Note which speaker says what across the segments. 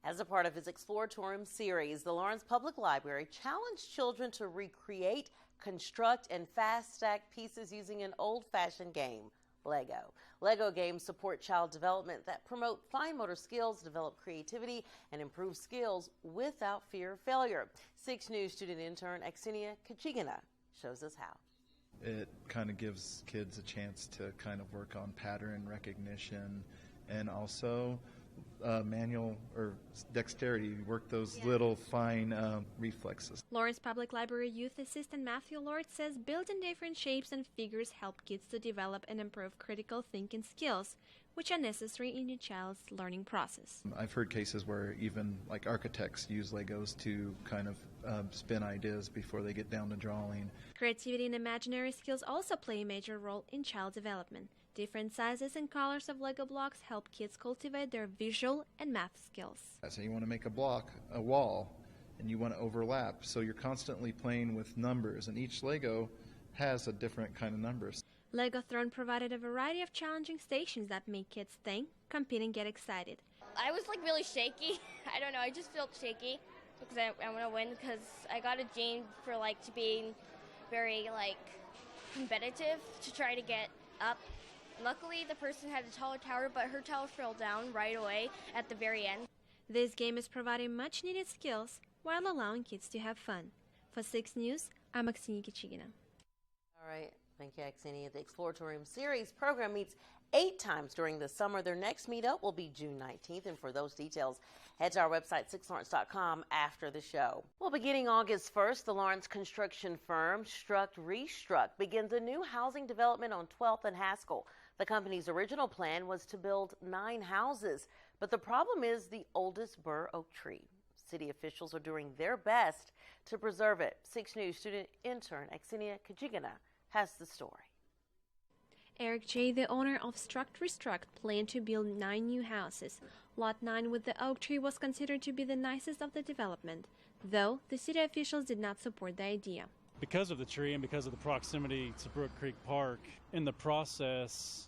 Speaker 1: As a part of its Exploratorium series, the Lawrence Public Library challenged children to recreate, construct, and fast-stack pieces using an old-fashioned game, Lego. Lego games support child development that promote fine motor skills, develop creativity, and improve skills without fear of failure. 6 News student intern Aksinya shows us how.
Speaker 2: It kind of gives kids a chance to kind of work on pattern recognition and also manual or dexterity, work those little fine reflexes.
Speaker 3: Lawrence Public Library Youth Assistant Matthew Lord says building different shapes and figures help kids to develop and improve critical thinking skills, which are necessary in a child's learning process.
Speaker 2: I've heard cases where even like architects use Legos to kind of spin ideas before they get down to drawing.
Speaker 3: Creativity and imaginary skills also play a major role in child development. Different sizes and colors of Lego blocks help kids cultivate their visual and math skills.
Speaker 2: So you want to make a wall, and you want to overlap. So you're constantly playing with numbers, and each Lego has a different kind of numbers.
Speaker 3: Legothron provided a variety of challenging stations that make kids think, compete, and get excited.
Speaker 4: I was really shaky. I don't know, I just felt shaky because I want to win because I got a gene for to being very competitive to try to get up. Luckily, the person had a taller tower, but her tower fell down right away at the very end.
Speaker 3: This game is providing much-needed skills while allowing kids to have fun. For 6 News, I'm Aksinya.
Speaker 1: All right. Thank you, Aksinya. The Exploratorium Series program meets 8 times during the summer. Their next meetup will be June 19th. And for those details, head to our website, 6lawrence.com, after the show. Well, beginning August 1st, the Lawrence construction firm Struct Restruct begins a new housing development on 12th and Haskell. The company's original plan was to build 9 houses, but the problem is the oldest bur oak tree. City officials are doing their best to preserve it. 6 News student intern Aksinya has the story.
Speaker 3: Eric J., the owner of Struct Restruct, planned to build 9 new houses. Lot 9 with the oak tree was considered to be the nicest of the development, though the city officials did not support the idea.
Speaker 5: Because of the tree and because of the proximity to Brook Creek Park, in the process,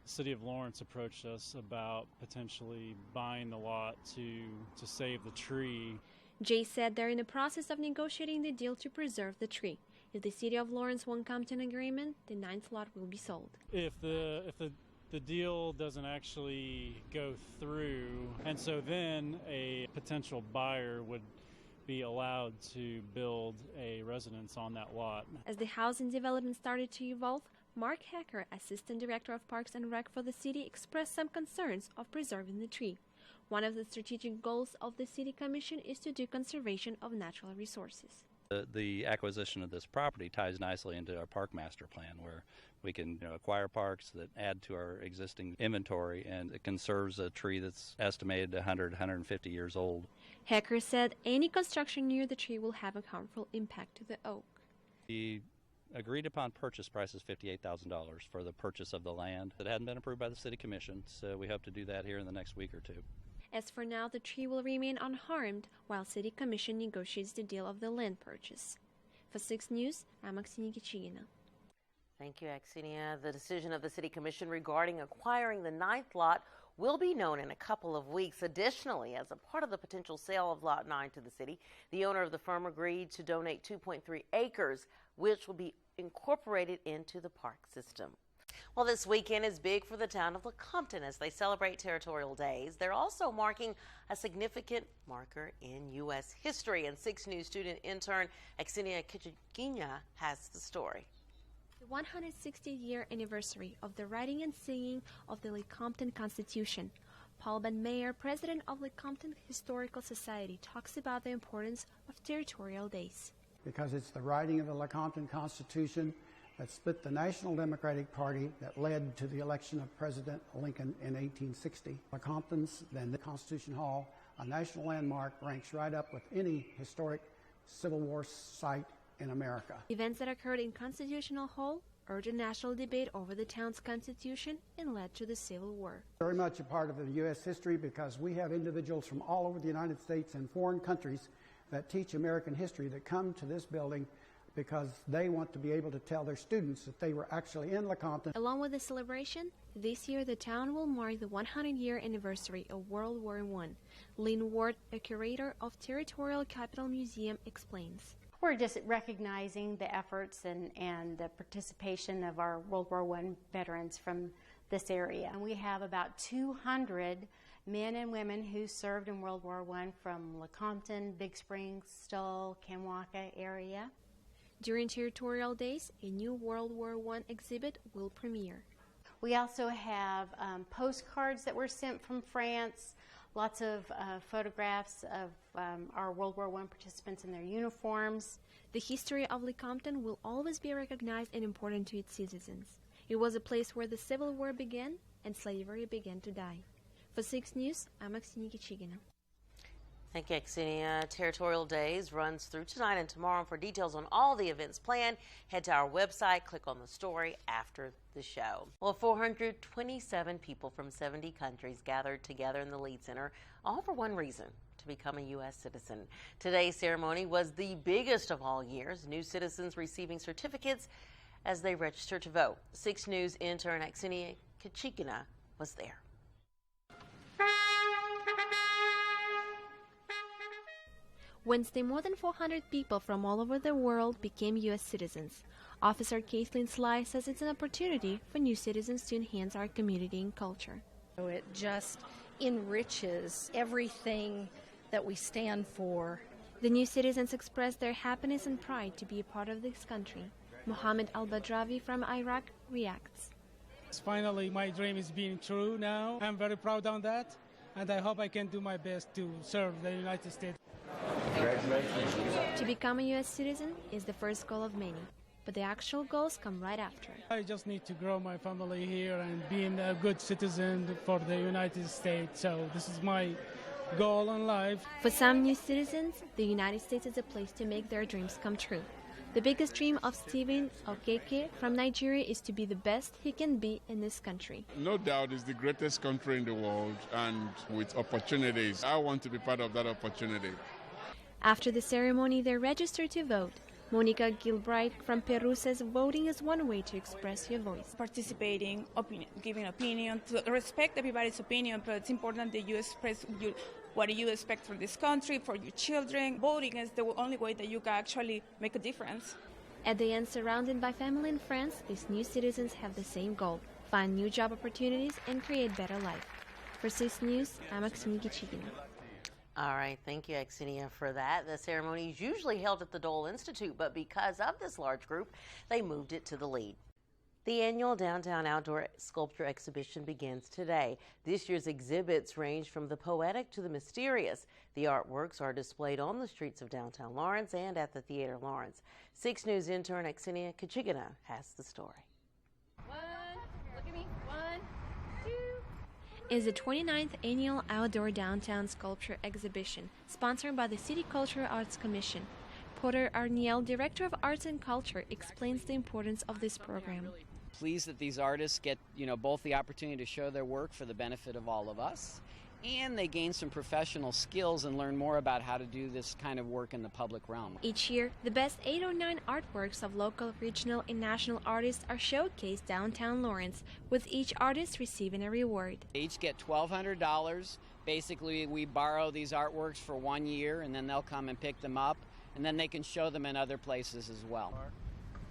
Speaker 5: the City of Lawrence approached us about potentially buying the lot to save the tree.
Speaker 3: Jay said they're in the process of negotiating the deal to preserve the tree. If the City of Lawrence won't come to an agreement, the 9th lot will be sold.
Speaker 5: If the deal doesn't actually go through, and so then a potential buyer would be allowed to build a residence on that lot.
Speaker 3: As the housing development started to evolve, Mark Hacker, Assistant Director of Parks and Rec for the city, expressed some concerns of preserving the tree. One of the strategic goals of the City Commission is to do conservation of natural resources.
Speaker 6: The acquisition of this property ties nicely into our park master plan, where we can acquire parks that add to our existing inventory, and it conserves a tree that's estimated 150 years old.
Speaker 3: Hacker said any construction near the tree will have a harmful impact to the oak.
Speaker 6: The agreed upon purchase price is $58,000 for the purchase of the land. It hadn't been approved by the City Commission, so we hope to do that here in the next week or 2.
Speaker 3: As for now, the tree will remain unharmed while City Commission negotiates the deal of the land purchase. For 6 News, I'm Aksinya.
Speaker 1: Thank you, Aksinya. The decision of the City Commission regarding acquiring the 9th lot will be known in a couple of weeks. Additionally, as a part of the potential sale of Lot 9 to the city, the owner of the firm agreed to donate 2.3 acres, which will be incorporated into the park system. Well, this weekend is big for the town of Lecompton as they celebrate Territorial Days. They're also marking a significant marker in U.S. history. And 6 News student intern Aksinya has the story.
Speaker 3: The 160th-year anniversary of the writing and singing of the Lecompton Constitution. Paul Ben Mayer, president of Lecompton Historical Society, talks about the importance of Territorial Days.
Speaker 7: Because it's the writing of the Lecompton Constitution that split the National Democratic Party that led to the election of President Lincoln in 1860. Lecompton's, then the Constitution Hall, a national landmark, ranks right up with any historic Civil War site in America.
Speaker 3: Events that occurred in Constitutional Hall urged a national debate over the town's constitution and led to the Civil War.
Speaker 7: Very much a part of the U.S. history because we have individuals from all over the United States and foreign countries that teach American history that come to this building because they want to be able to tell their students that they were actually in Lecompton.
Speaker 3: Along with the celebration, This year, the town will mark the 100-year anniversary of World War I. Lynn Ward, a curator of Territorial Capital Museum, explains.
Speaker 8: We're just recognizing the efforts and the participation of our World War I veterans from this area. And we have about 200 men and women who served in World War I from Lecompton, Big Springs, Stoll, Kanwaka area.
Speaker 3: During Territorial Days, a new World War I exhibit will premiere.
Speaker 8: We also have postcards that were sent from France, lots of photographs of our World War I participants in their uniforms.
Speaker 3: The history of Lecompton will always be recognized and important to its citizens. It was a place where the Civil War began and slavery began to die. For 6 News, I'm Aksinya.
Speaker 1: Thank you, Aksinya. Territorial Days runs through tonight and tomorrow. For details on all the events planned, head to our website, click on the story after the show. Well, 427 people from 70 countries gathered together in the Lead Center, all for one reason: to become a U.S. citizen. Today's ceremony was the biggest of all years, new citizens receiving certificates as they register to vote. 6 News intern Aksinya was there.
Speaker 3: Wednesday, more than 400 people from all over the world became U.S. citizens. Officer Kathleen Sly says it's an opportunity for new citizens to enhance our community and culture.
Speaker 9: It just enriches everything that we stand for.
Speaker 3: The new citizens expressed their happiness and pride to be a part of this country. Mohammed Al-Badravi from Iraq reacts.
Speaker 10: Finally, my dream is being true now. I'm very proud on that, and I hope I can do my best to serve the United States.
Speaker 3: To become a U.S. citizen is the first goal of many, but the actual goals come right after.
Speaker 10: I just need to grow my family here and being a good citizen for the United States, so this is my goal in life.
Speaker 3: For some new citizens, the United States is a place to make their dreams come true. The biggest dream of Stephen Okeke from Nigeria is to be the best he can be in this country.
Speaker 11: No doubt it's the greatest country in the world, and with opportunities. I want to be part of that opportunity.
Speaker 3: After the ceremony, they registered to vote. Monica Gilbright from Peru says voting is one way to express your voice.
Speaker 12: Participating, giving opinion, to respect everybody's opinion, but it's important that you express what you expect from this country, for your children. Voting is the only way that you can actually make a difference.
Speaker 3: At the end, surrounded by family and friends, these new citizens have the same goal: find new job opportunities and create better life. For 6 News, I'm Aksinya.
Speaker 1: All right, thank you, Aksinya, for that. The ceremony is usually held at the Dole Institute, but because of this large group, they moved it to the Lead. The annual Downtown Outdoor Sculpture Exhibition begins today. This year's exhibits range from the poetic to the mysterious. The artworks are displayed on the streets of downtown Lawrence and at the Theater Lawrence. 6 News intern Aksinya has the story.
Speaker 3: Is the 29th Annual Outdoor Downtown Sculpture Exhibition, sponsored by the City Cultural Arts Commission. Porter Arniel, Director of Arts and Culture, explains the importance of this program.
Speaker 13: Pleased that these artists get, both the opportunity to show their work for the benefit of all of us, and they gain some professional skills and learn more about how to do this kind of work in the public realm.
Speaker 3: Each year, the best 8 or 9 artworks of local, regional, and national artists are showcased downtown Lawrence, with each artist receiving a reward.
Speaker 13: They each get $1,200. Basically, we borrow these artworks for 1 year, and then they'll come and pick them up, and then they can show them in other places as well.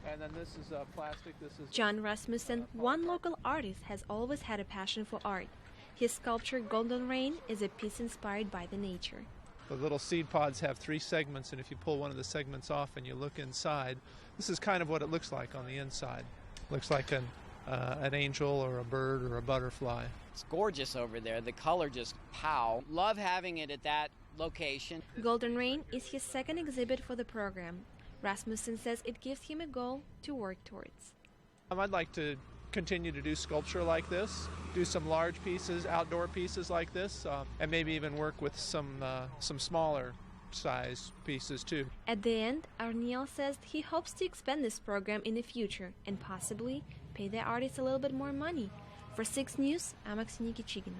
Speaker 14: And then this is plastic. This is
Speaker 3: John Rasmussen, one local artist, has always had a passion for art. His sculpture, Golden Rain, is a piece inspired by the nature.
Speaker 14: The little seed pods have 3 segments, and if you pull one of the segments off and you look inside, this is kind of what it looks like on the inside. Looks like an angel or a bird or a butterfly.
Speaker 13: It's gorgeous over there. The color just pow. Love having it at that location.
Speaker 3: Golden Rain is his second exhibit for the program. Rasmussen says it gives him a goal to work towards.
Speaker 14: I'd like to continue to do sculpture like this, do some large pieces, outdoor pieces like this, and maybe even work with some smaller size pieces too.
Speaker 3: At the end, Arniel says he hopes to expand this program in the future and possibly pay the artists a little bit more money. For 6 News, I'm Aksinya.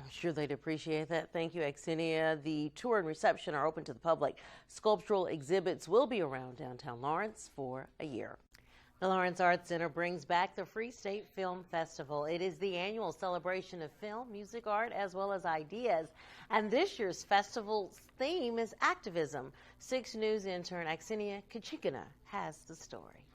Speaker 1: I'm sure they'd appreciate that. Thank you, Aksinya. The tour and reception are open to the public. Sculptural exhibits will be around downtown Lawrence for a year. The Lawrence Arts Center brings back the Free State Film Festival. It is the annual celebration of film, music, art, as well as ideas. And this year's festival's theme is activism. 6 News intern Aksinya has the story.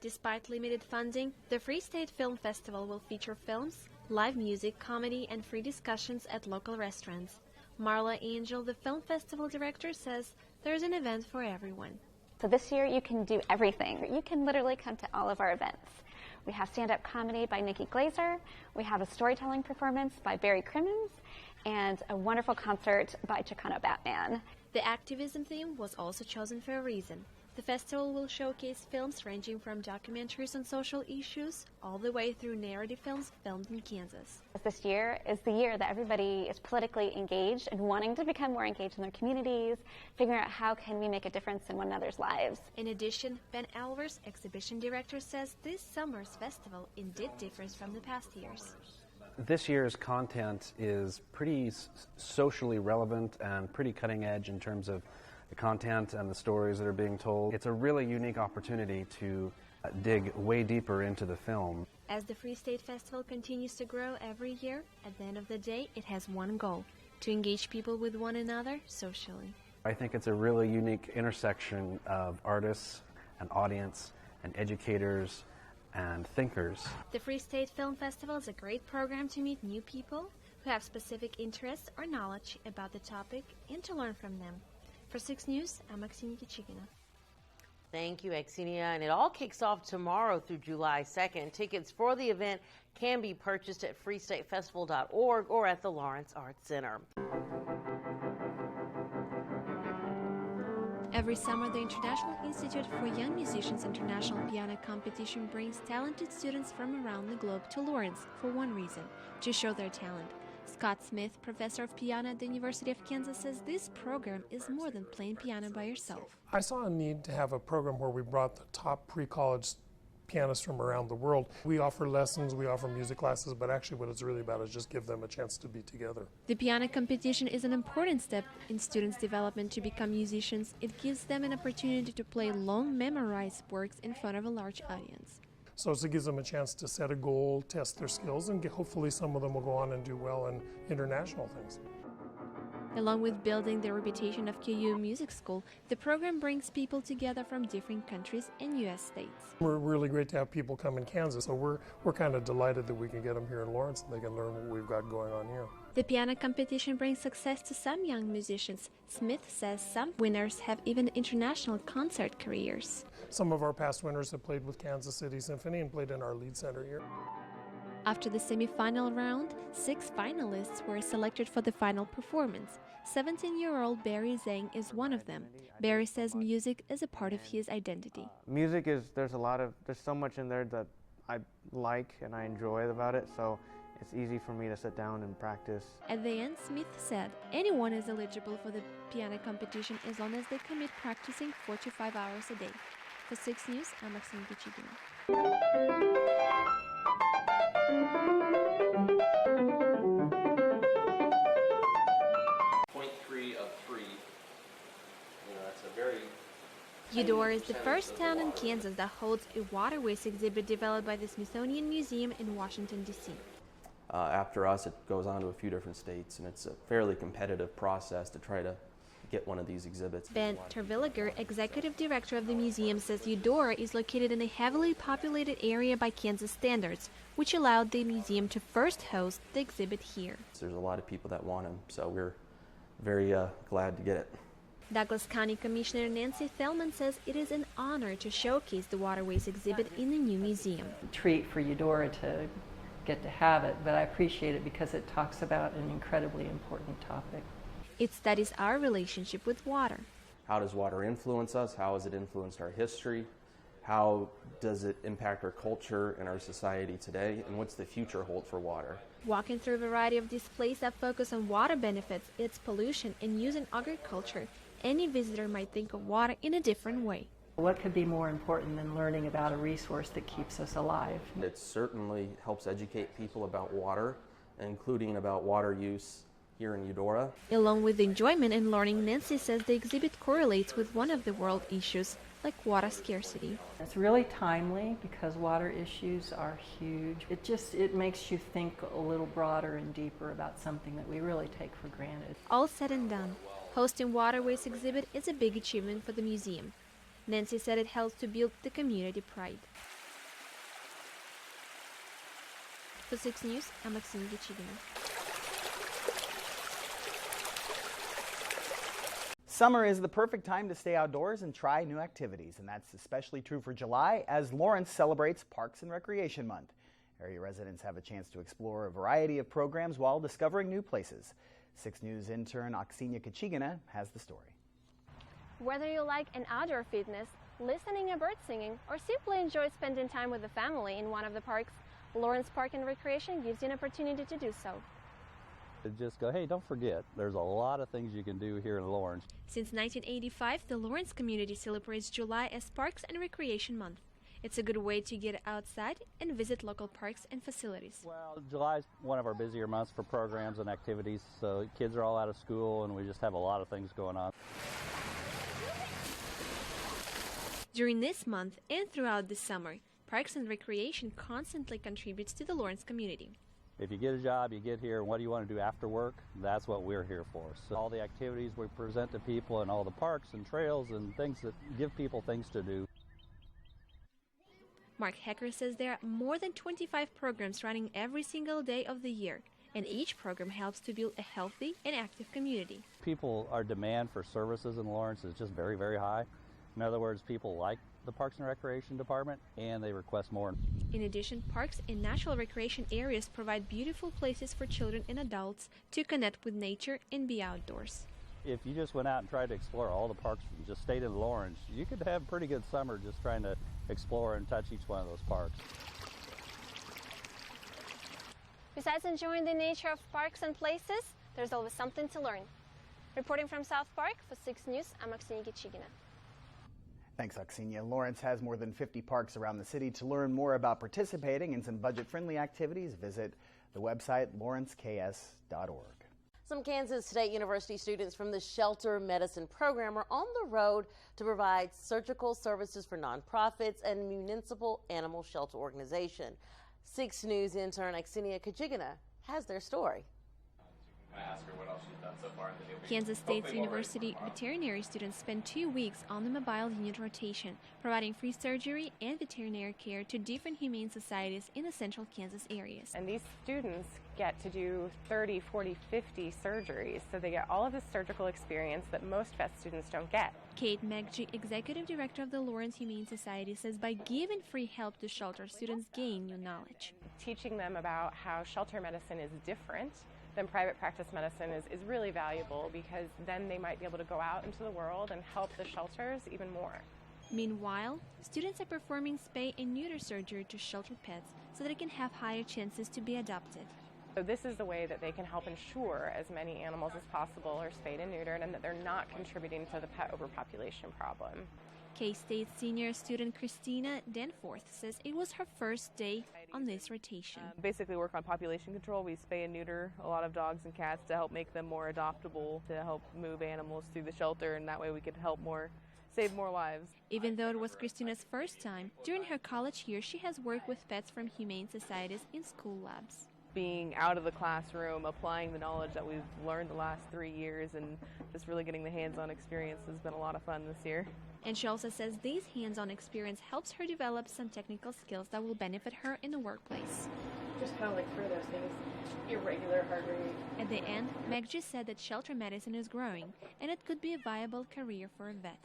Speaker 3: Despite limited funding, the Free State Film Festival will feature films, live music, comedy, and free discussions at local restaurants. Marla Angel, the film festival director, says there's an event for everyone.
Speaker 15: So this year you can do everything. You can literally come to all of our events. We have stand-up comedy by Nikki Glazer, we have a storytelling performance by Barry Crimmins, and a wonderful concert by Chicano Batman.
Speaker 3: The activism theme was also chosen for a reason. The festival will showcase films ranging from documentaries on social issues all the way through narrative films filmed in Kansas.
Speaker 15: This year is the year that everybody is politically engaged and wanting to become more engaged in their communities, figuring out how can we make a difference in one another's lives.
Speaker 3: In addition, Ben Alvers, exhibition director, says this summer's festival indeed differs from the past years.
Speaker 16: This year's content is pretty socially relevant and pretty cutting edge in terms of the content and the stories that are being told. It's a really unique opportunity to dig way deeper into the film.
Speaker 3: As the Free State Festival continues to grow every year, at the end of the day, it has one goal: to engage people with one another socially.
Speaker 16: I think it's a really unique intersection of artists and audience and educators and thinkers.
Speaker 3: The Free State Film Festival is a great program to meet new people who have specific interests or knowledge about the topic and to learn from them. For 6 News, I'm Aksinya.
Speaker 1: Thank you, Aksinya. And it all kicks off tomorrow through July 2nd. Tickets for the event can be purchased at freestatefestival.org or at the Lawrence Arts Center.
Speaker 3: Every summer, the International Institute for Young Musicians International Piano Competition brings talented students from around the globe to Lawrence for one reason: to show their talent. Scott Smith, professor of piano at the University of Kansas, says this program is more than playing piano by yourself.
Speaker 17: I saw a need to have a program where we brought the top pre-college pianists from around the world. We offer lessons, we offer music classes, but actually what it's really about is just give them a chance to be together.
Speaker 3: The piano competition is an important step in students' development to become musicians. It gives them an opportunity to play long memorized works in front of a large audience.
Speaker 17: So it gives them a chance to set a goal, test their skills, and hopefully some of them will go on and do well in international things.
Speaker 3: Along with building the reputation of KU Music School, the program brings people together from different countries and U.S. states.
Speaker 17: We're really great to have people come in Kansas, so we're kind of delighted that we can get them here in Lawrence and they can learn what we've got going on here.
Speaker 3: The piano competition brings success to some young musicians. Smith says some winners have even international concert careers.
Speaker 17: Some of our past winners have played with Kansas City Symphony and played in our lead center here.
Speaker 3: After the semi-final round, 6 finalists were selected for the final performance. 17-year-old Barry Zhang is one of them. Barry says music is a part of his identity.
Speaker 18: Music is, there's so much in there that I like and I enjoy about it, so it's easy for me to sit down and practice.
Speaker 3: At the end, Smith said anyone is eligible for the piano competition as long as they commit practicing 4 to 5 hours a day. For 6 News, I'm Aksinya.
Speaker 19: 0.3 of 3. That's a very...
Speaker 3: Eudora is the first town in Kansas that holds a waterways exhibit developed by the Smithsonian Museum in Washington, D.C.
Speaker 19: After us, it goes on to a few different states, and it's a fairly competitive process to try to get one of these exhibits.
Speaker 3: Ben Terwilliger, executive director of the museum, says Eudora is located in a heavily populated area by Kansas standards, which allowed the museum to first host the exhibit here.
Speaker 19: There's a lot of people that want them, so we're very glad to get it.
Speaker 3: Douglas County Commissioner Nancy Thelman says it is an honor to showcase the waterways exhibit in the new museum.
Speaker 20: Treat for Eudora to get to have it, but I appreciate it because it talks about an incredibly important topic.
Speaker 3: It studies our relationship with water.
Speaker 19: How does water influence us? How has it influenced our history? How does it impact our culture and our society today? And what's the future hold for water?
Speaker 3: Walking through a variety of displays that focus on water benefits, its pollution, and use in agriculture, any visitor might think of water in a different way.
Speaker 20: What could be more important than learning about a resource that keeps us alive?
Speaker 19: It certainly helps educate people about water, including about water use here in Eudora.
Speaker 3: Along with the enjoyment and learning, Nancy says the exhibit correlates with one of the world issues, like water scarcity.
Speaker 20: It's really timely because water issues are huge. It makes you think a little broader and deeper about something that we really take for granted.
Speaker 3: All said and done, hosting Waterways exhibit is a big achievement for the museum. Nancy said it helps to build the community pride. For 6 News, I'm Aksinya.
Speaker 21: Summer is the perfect time to stay outdoors and try new activities, and that's especially true for July as Lawrence celebrates Parks and Recreation Month. Area residents have a chance to explore a variety of programs while discovering new places. 6 News intern Aksinya has the story.
Speaker 3: Whether you like an outdoor fitness, listening to bird singing, or simply enjoy spending time with the family in one of the parks, Lawrence Park and Recreation gives you an opportunity to do so.
Speaker 6: Just go, hey, don't forget, there's a lot of things you can do here in Lawrence.
Speaker 3: Since 1985, the Lawrence community celebrates July as Parks and Recreation Month. It's a good way to get outside and visit local parks and facilities.
Speaker 6: Well, July is one of our busier months for programs and activities, so kids are all out of school and we just have a lot of things going on.
Speaker 3: During this month and throughout the summer, Parks and Recreation constantly contributes to the Lawrence community.
Speaker 6: If you get a job, you get here, and what do you want to do after work? That's what we're here for. So all the activities we present to people and all the parks and trails and things that give people things to do.
Speaker 3: Mark Hecker says there are more than 25 programs running every single day of the year, and each program helps to build a healthy and active community.
Speaker 6: Our demand for services in Lawrence is just very, very high. In other words, people like the Parks and Recreation Department, and they request more.
Speaker 3: In addition, parks and natural recreation areas provide beautiful places for children and adults to connect with nature and be outdoors.
Speaker 6: If you just went out and tried to explore all the parks and just stayed in Lawrence, you could have a pretty good summer just trying to explore and touch each one of those parks.
Speaker 3: Besides enjoying the nature of parks and places, there's always something to learn. Reporting from South Park for 6 News, I'm Aksinya.
Speaker 21: Thanks, Aksinya. Lawrence has more than 50 parks around the city. To learn more about participating in some budget-friendly activities, visit the website lawrenceks.org.
Speaker 1: Some Kansas State University students from the Shelter Medicine program are on the road to provide surgical services for nonprofits and municipal animal shelter organization. 6 News intern Aksinya has their story.
Speaker 22: I ask her what else she's done so far in the new
Speaker 3: Kansas State University veterinary students spend 2 weeks on the mobile unit rotation, providing free surgery and veterinary care to different humane societies in the central Kansas areas.
Speaker 23: And these students get to do 30, 40, 50 surgeries, so they get all of this surgical experience that most vet students don't get.
Speaker 3: Kate Maggi, executive director of the Lawrence Humane Society, says by giving free help to shelter, students gain new knowledge.
Speaker 23: Teaching them about how shelter medicine is different than private practice medicine is really valuable, because then they might be able to go out into the world and help the shelters even more.
Speaker 3: Meanwhile, students are performing spay and neuter surgery to shelter pets so they can have higher chances to be adopted.
Speaker 23: So this is the way that they can help ensure as many animals as possible are spayed and neutered, and that they're not contributing to the pet overpopulation problem.
Speaker 3: K-State senior student Christina Danforth says it was her first day on this rotation.
Speaker 24: Basically work on population control. We spay and neuter a lot of dogs and cats to help make them more adoptable, to help move animals through the shelter, and that way we could save more lives.
Speaker 3: Even though it was Christina's first time, during her college year she has worked with pets from humane societies in school labs.
Speaker 24: Being out of the classroom, applying the knowledge that we've learned the last 3 years, and just really getting the hands-on experience has been a lot of fun this year.
Speaker 3: And she also says this hands-on experience helps her develop some technical skills that will benefit her in the workplace.
Speaker 25: Just kind of like for those things, irregular heart rate.
Speaker 3: At the end, Meg just said that shelter medicine is growing and it could be a viable career for a vet.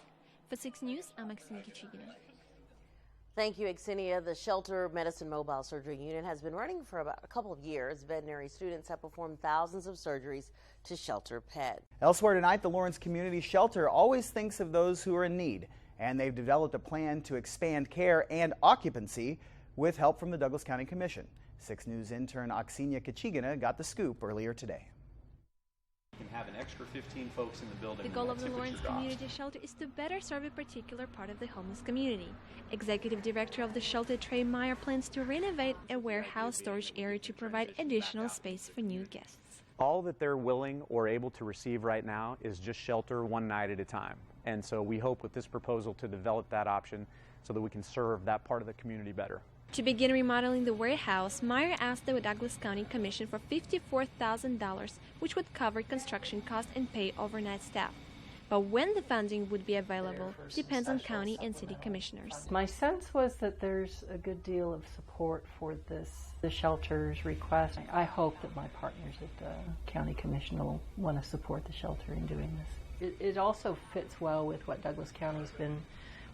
Speaker 3: For 6 News, I'm Aksinya.
Speaker 1: Thank you, Aksinya. The Shelter Medicine Mobile Surgery Unit has been running for about a couple of years. Veterinary students have performed thousands of surgeries to shelter pets.
Speaker 21: Elsewhere tonight, the Lawrence Community Shelter always thinks of those who are in need, and they've developed a plan to expand care and occupancy with help from the Douglas County Commission. 6 News intern Aksinya got the scoop earlier today.
Speaker 26: Can have an extra 15 folks in the building.
Speaker 3: The goal of the Lawrence Community Shelter is to better serve a particular part of the homeless community. Executive Director of the shelter, Trey Meyer, plans to renovate a warehouse storage area to provide additional space for new guests.
Speaker 2: All that they're willing or able to receive right now is just shelter one night at a time. And so we hope with this proposal to develop that option so that we can serve that part of the community better.
Speaker 3: To begin remodeling the warehouse, Meyer asked the Douglas County Commission for $54,000, which would cover construction costs and pay overnight staff. But when the funding would be available depends on county and city commissioners.
Speaker 20: My sense was that there's a good deal of support for the shelter's request. I hope that my partners at the county commission will want to support the shelter in doing this. It also fits well with what Douglas County's been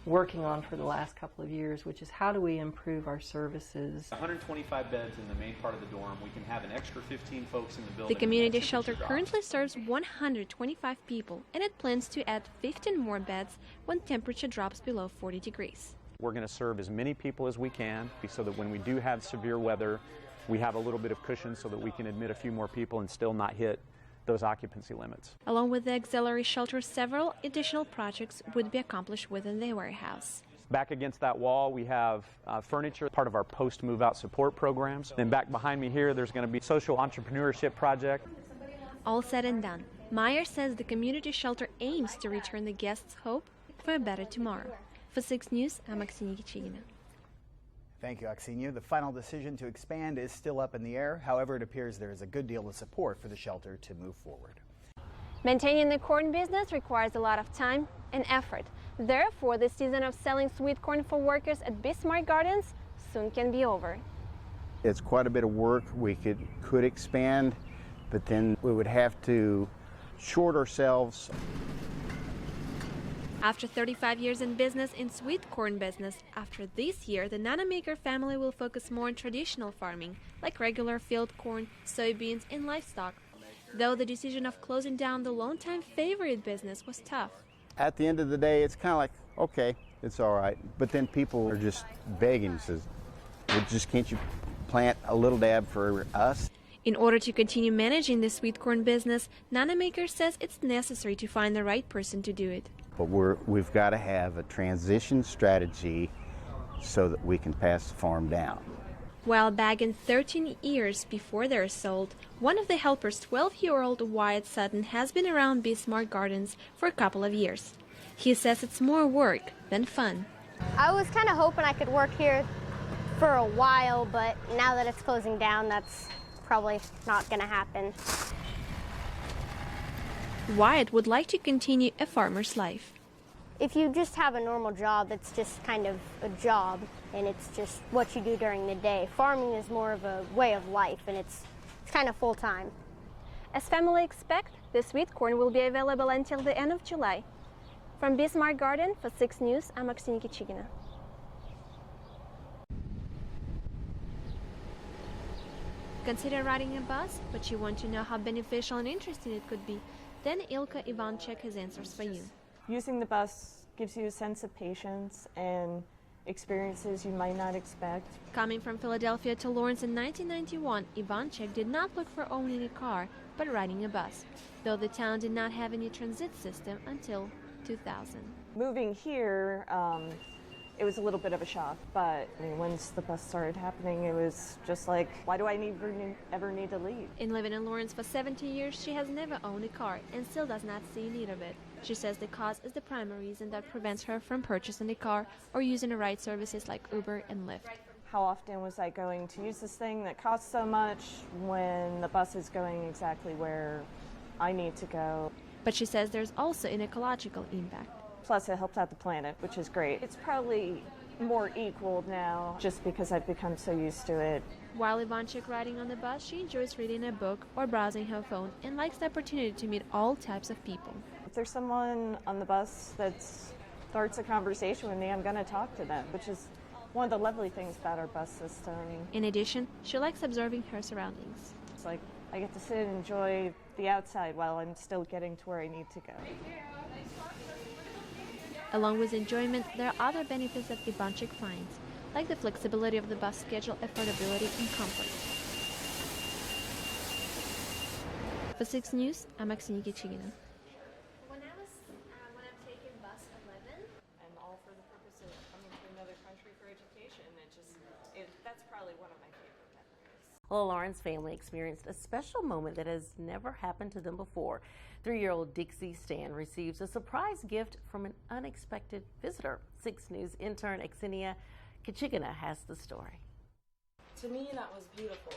Speaker 20: working on for the last couple of years, which is how do we improve our services.
Speaker 26: 125 beds in the main part of the dorm. We can have an extra 15 folks in the building.
Speaker 3: The community shelter currently serves 125 people, and it plans to add 15 more beds when temperature drops below 40 degrees.
Speaker 2: We're going to serve as many people as we can so that when we do have severe weather, we have a little bit of cushion so that we can admit a few more people and still not hit those occupancy limits.
Speaker 3: Along with the auxiliary shelter, several additional projects would be accomplished within the warehouse.
Speaker 2: Back against that wall, we have furniture, part of our post-move-out support programs. Then back behind me here, there's going to be a social entrepreneurship project.
Speaker 3: All said and done, Meyer says the community shelter aims to return the guests' hope for a better tomorrow. For 6 News, I'm Aksinya.
Speaker 21: Thank you, Aksinya. The final decision to expand is still up in the air. However, it appears there is a good deal of support for the shelter to move forward.
Speaker 3: Maintaining the corn business requires a lot of time and effort. Therefore, the season of selling sweet corn for workers at Bismarck Gardens soon can be over.
Speaker 4: It's quite a bit of work. We could expand, but then we would have to short ourselves.
Speaker 3: After 35 years in business in sweet corn business, after this year, the Nanamaker family will focus more on traditional farming, like regular field corn, soybeans, and livestock. Though the decision of closing down the longtime favorite business was tough.
Speaker 4: At the end of the day, it's kind of like, okay, it's all right. But then people are just begging, says, well, just can't you plant a little dab for us?
Speaker 3: In order to continue managing the sweet corn business, Nanamaker says it's necessary to find the right person to do it.
Speaker 4: But we've got to have a transition strategy so that we can pass the farm down.
Speaker 3: While bagging 13 years before they're sold, one of the helpers, 12-year-old Wyatt Sutton, has been around Bismarck Gardens for a couple of years. He says it's more work than fun.
Speaker 5: I was kind of hoping I could work here for a while, but now that it's closing down, that's probably not going to happen.
Speaker 3: Wyatt would like to continue a farmer's life.
Speaker 5: If you just have a normal job, it's just kind of a job, and it's just what you do during the day. Farming is more of a way of life, and it's kind of full-time.
Speaker 3: As family expect, the sweet corn will be available until the end of July. From Bismarck Garden, for 6 News, I'm Aksinya. Consider riding a bus, but you want to know how beneficial and interesting it could be? Then Ilka Ivanchek has answers for you.
Speaker 7: Using the bus gives you a sense of patience and experiences you might not expect.
Speaker 3: Coming from Philadelphia to Lawrence in 1991, Ivanchek did not look for owning a car, but riding a bus, though the town did not have any transit system until 2000.
Speaker 7: Moving here, it was a little bit of a shock, but once the bus started happening, it was just like, why do I ever need to leave?
Speaker 3: In living in Lawrence for 70 years, she has never owned a car and still does not see need of it. She says the cost is the primary reason that prevents her from purchasing a car or using the ride services like Uber and Lyft.
Speaker 7: How often was I going to use this thing that costs so much when the bus is going exactly where I need to go?
Speaker 3: But she says there's also an ecological impact.
Speaker 7: Plus, it helps out the planet, which is great. It's probably more equal now just because I've become so used to it.
Speaker 3: While Ivanchek riding on the bus, she enjoys reading a book or browsing her phone and likes the opportunity to meet all types of people.
Speaker 7: If there's someone on the bus that starts a conversation with me, I'm going to talk to them, which is one of the lovely things about our bus system.
Speaker 3: In addition, she likes observing her surroundings.
Speaker 7: It's like I get to sit and enjoy the outside while I'm still getting to where I need to go.
Speaker 3: Along with enjoyment, there are other benefits that Ivanchek finds, like the flexibility of the bus schedule, affordability, and comfort. For 6 News, I'm Aksinya.
Speaker 7: When I'm taking bus 11, and all for the purpose of coming to another country for education, that's probably one of my favorite memories.
Speaker 1: Well, Lauren's family experienced a special moment that has never happened to them before. 3-year-old Dixie Stan receives a surprise gift from an unexpected visitor. 6 News intern Aksinya has the story.
Speaker 8: To me, that was beautiful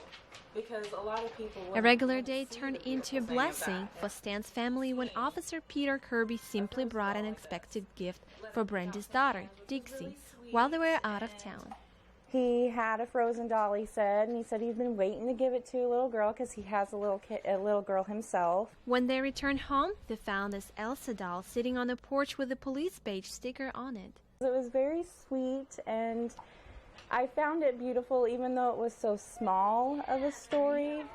Speaker 8: because a lot of people...
Speaker 3: A regular day turned into a blessing for Stan's family when Officer Peter Kirby simply brought an unexpected gift for Brandy's daughter, Dixie, while they were out of town.
Speaker 7: He had a frozen doll, he said, and he said he'd been waiting to give it to a little girl because he has a little girl himself.
Speaker 3: When they returned home, they found this Elsa doll sitting on the porch with a police badge sticker on it.
Speaker 7: It was very sweet, and I found it beautiful even though it was so small of a story.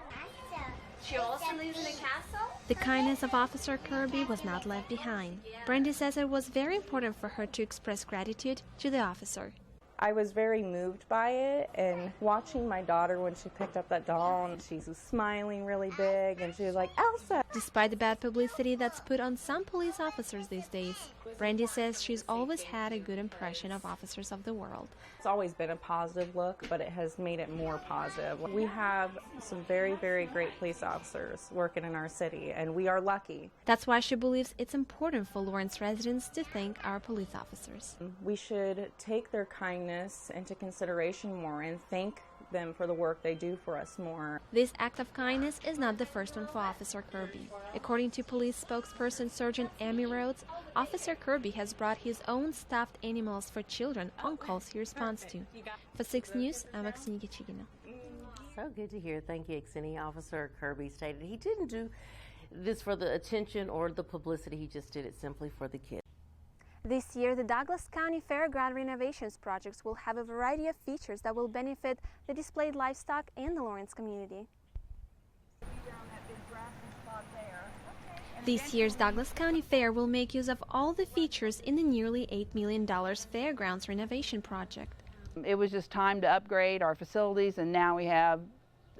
Speaker 3: She also lives in a castle? The kindness of Officer Kirby was not left behind. Brandy says it was very important for her to express gratitude to the officer.
Speaker 7: I was very moved by it, and watching my daughter when she picked up that doll, and she was smiling really big, and she was like, Elsa!
Speaker 3: Despite the bad publicity that's put on some police officers these days, Brandy says she's always had a good impression of officers of the world.
Speaker 7: It's always been a positive look, but it has made it more positive. We have some very, very great police officers working in our city, and we are lucky.
Speaker 3: That's why she believes it's important for Lawrence residents to thank our police officers.
Speaker 7: We should take their kindness into consideration more and thank them for the work they do for us more.
Speaker 3: This act of kindness is not the first one for Officer Kirby. According to police spokesperson Sergeant Amy Rhodes, Officer Kirby has brought his own stuffed animals for children on calls he responds to. For 6 News, I'm Aksinya.
Speaker 1: So good to hear. Thank you, Aksinya. Officer Kirby stated he didn't do this for the attention or the publicity. He just did it simply for the kids.
Speaker 3: This year, the Douglas County Fairground renovations projects will have a variety of features that will benefit the displayed livestock and the Lawrence community. This year's Douglas County Fair will make use of all the features in the nearly $8 million Fairgrounds renovation project.
Speaker 9: It was just time to upgrade our facilities, and now we have,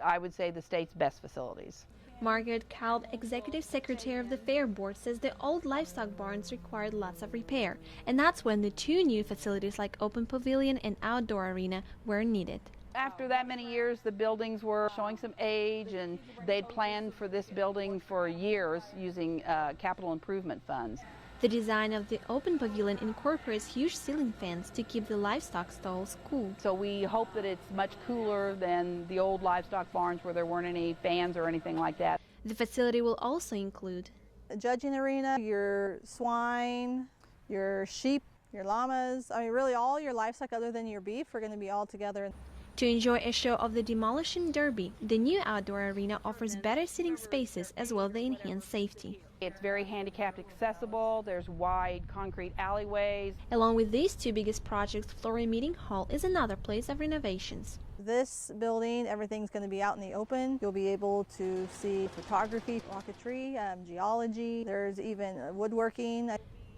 Speaker 9: I would say, the state's best facilities.
Speaker 3: Margaret Kalb, Executive Secretary of the Fair Board, says the old livestock barns required lots of repair, and that's when the 2 new facilities like Open Pavilion and Outdoor Arena were needed.
Speaker 9: After that many years, the buildings were showing some age, and they'd planned for this building for years using capital improvement funds.
Speaker 3: The design of the Open Pavilion incorporates huge ceiling fans to keep the livestock stalls cool.
Speaker 9: So we hope that it's much cooler than the old livestock barns where there weren't any fans or anything like that.
Speaker 3: The facility will also include
Speaker 10: a judging arena, your swine, your sheep, your llamas. I mean, really all your livestock other than your beef are going to be all together.
Speaker 3: To enjoy a show of the Demolition Derby, the new outdoor arena offers better seating spaces as well as the enhanced safety.
Speaker 9: It's very handicapped accessible, there's wide concrete alleyways.
Speaker 3: Along with these 2 biggest projects, Florida Meeting Hall is another place of renovations.
Speaker 10: This building, everything's going to be out in the open. You'll be able to see photography, rocketry, geology, there's even woodworking.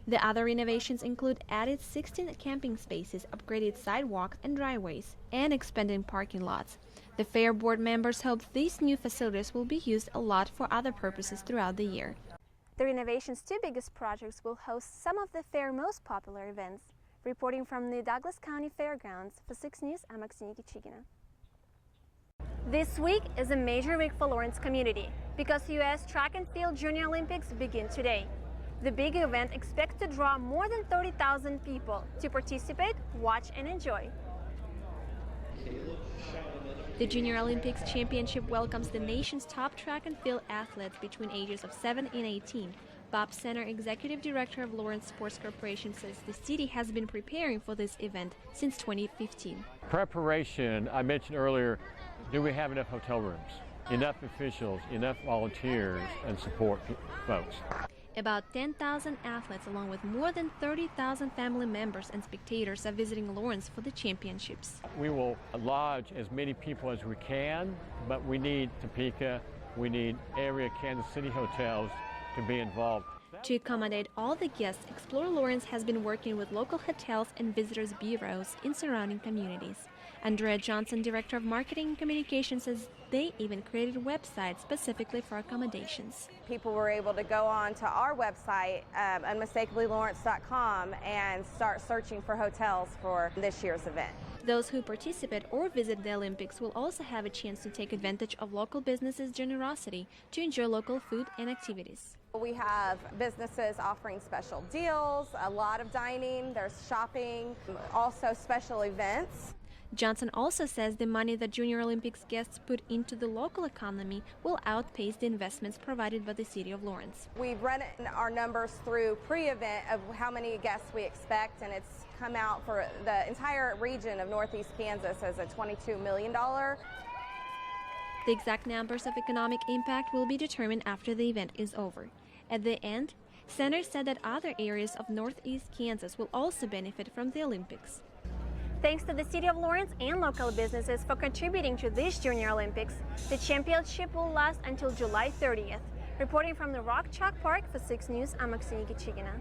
Speaker 3: The other renovations include added 16 camping spaces, upgraded sidewalks and driveways, and expanded parking lots. The Fair Board members hope these new facilities will be used a lot for other purposes throughout the year. The renovation's 2 biggest projects will host some of the fair's most popular events. Reporting from the Douglas County Fairgrounds, for 6 News, I'm Aksinya. This week is a major week for Lawrence community because U.S. Track and Field Junior Olympics begin today. The big event expects to draw more than 30,000 people to participate, watch, and enjoy. The Junior Olympics Championship welcomes the nation's top track and field athletes between ages of 7 and 18. Bob Center, Executive Director of Lawrence Sports Corporation, says the city has been preparing for this event since 2015.
Speaker 11: Preparation, I mentioned earlier, do we have enough hotel rooms, enough officials, enough volunteers, and support folks?
Speaker 3: About 10,000 athletes, along with more than 30,000 family members and spectators, are visiting Lawrence for the championships.
Speaker 11: We will lodge as many people as we can, but we need Topeka, we need area Kansas City hotels to be involved.
Speaker 3: To accommodate all the guests, Explore Lawrence has been working with local hotels and visitors bureaus in surrounding communities. Andrea Johnson, Director of Marketing and Communications, says they even created a website specifically for accommodations.
Speaker 7: People were able to go on to our website, unmistakably.lawrence.com, and start searching for hotels for this year's event.
Speaker 3: Those who participate or visit the Olympics will also have a chance to take advantage of local businesses' generosity to enjoy local food and activities.
Speaker 7: We have businesses offering special deals, a lot of dining, there's shopping, also special events.
Speaker 3: Johnson also says the money that Junior Olympics guests put into the local economy will outpace the investments provided by the City of Lawrence.
Speaker 7: We've run our numbers through pre-event of how many guests we expect, and it's come out for the entire region of Northeast Kansas as a $22 million.
Speaker 3: The exact numbers of economic impact will be determined after the event is over. At the end, senators said that other areas of Northeast Kansas will also benefit from the Olympics.
Speaker 12: Thanks to the City of Lawrence and local businesses for contributing to this Junior Olympics, the championship will last until July 30th. Reporting from the Rock Chalk Park for 6 News, I'm Aksinya.